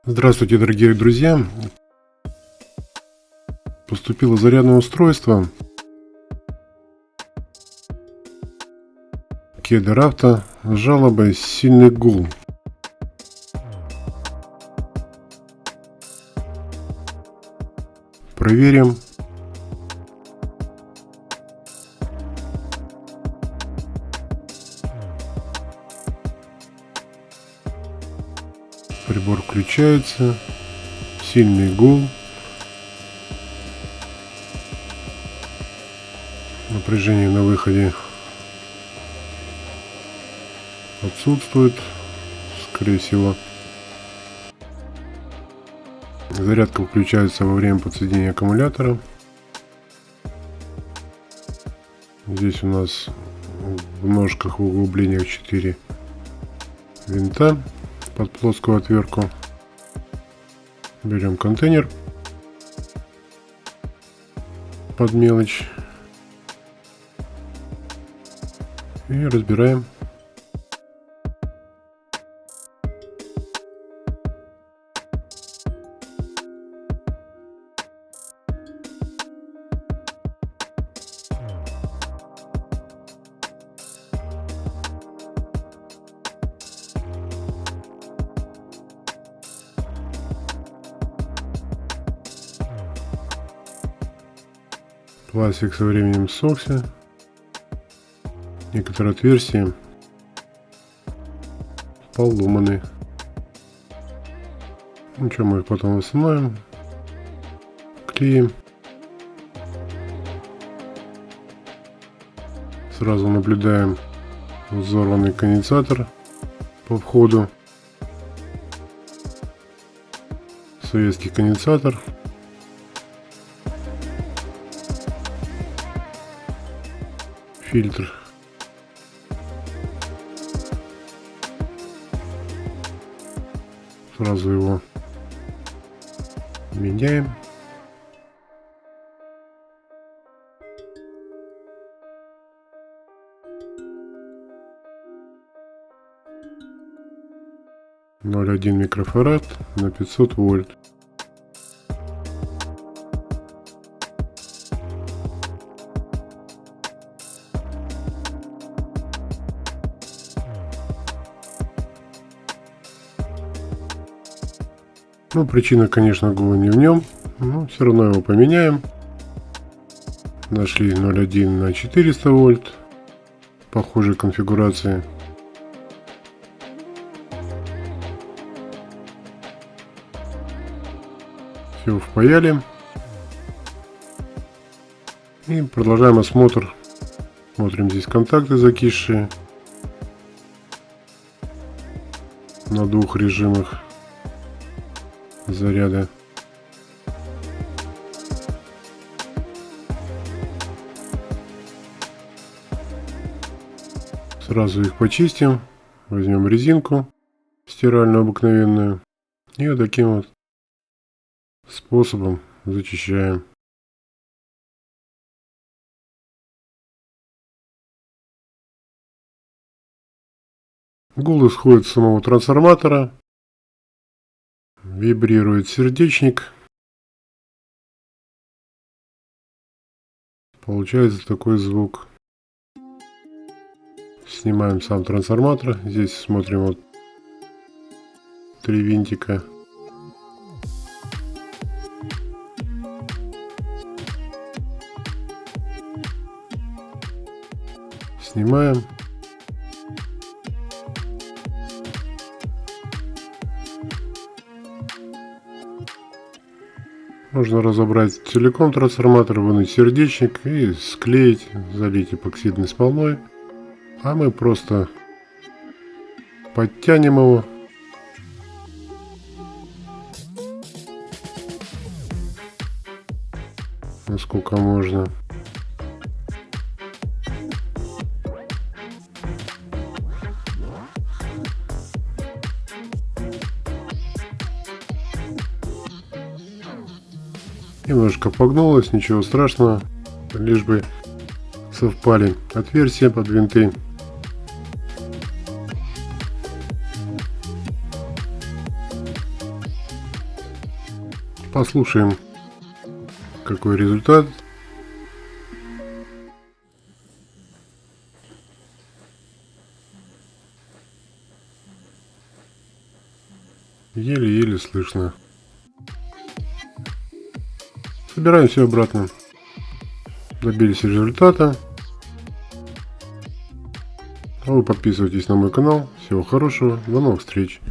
Здравствуйте, дорогие друзья! Поступило зарядное устройство Кедр Авто с жалобой «Сильный гул». Проверим. Прибор включается. Сильный гул. Напряжение на выходе отсутствует, скорее всего. Зарядка включается во время подсоединения аккумулятора. Здесь у нас в ножках, в углублениях 4 винта под плоскую отвертку. Берем контейнер под мелочь и разбираем. Пластик со временем ссохся. Некоторые отверстия поломаны. Ничего, мы их потом восстановим. Клеим. Сразу наблюдаем взорванный конденсатор по входу. Советский конденсатор. Фильтр. Сразу его меняем. Ноль один микрофарад на 500 вольт. Ну, причина, конечно, гула не в нем, но все равно его поменяем. Нашли 0,1 на 400 вольт. Похожей конфигурации. Все впаяли. И продолжаем осмотр. Смотрим, здесь контакты закисшие на двух режимах заряда. Сразу их почистим. Возьмем резинку стиральную обыкновенную и вот таким вот способом зачищаем. Гул исходит с самого трансформатора. Вибрирует сердечник. Получается такой звук. Снимаем сам трансформатор. Здесь смотрим вот 3 винтика. Снимаем. Можно разобрать целиком трансформатор, вынуть сердечник и склеить, залить эпоксидной смолой. А мы просто подтянем его. Насколько можно. Немножко погнулось, ничего страшного, лишь бы совпали отверстия под винты. Послушаем, какой результат. Еле-еле слышно. Собираем все обратно. Добились результата. А вы подписывайтесь на мой канал. Всего хорошего. До новых встреч.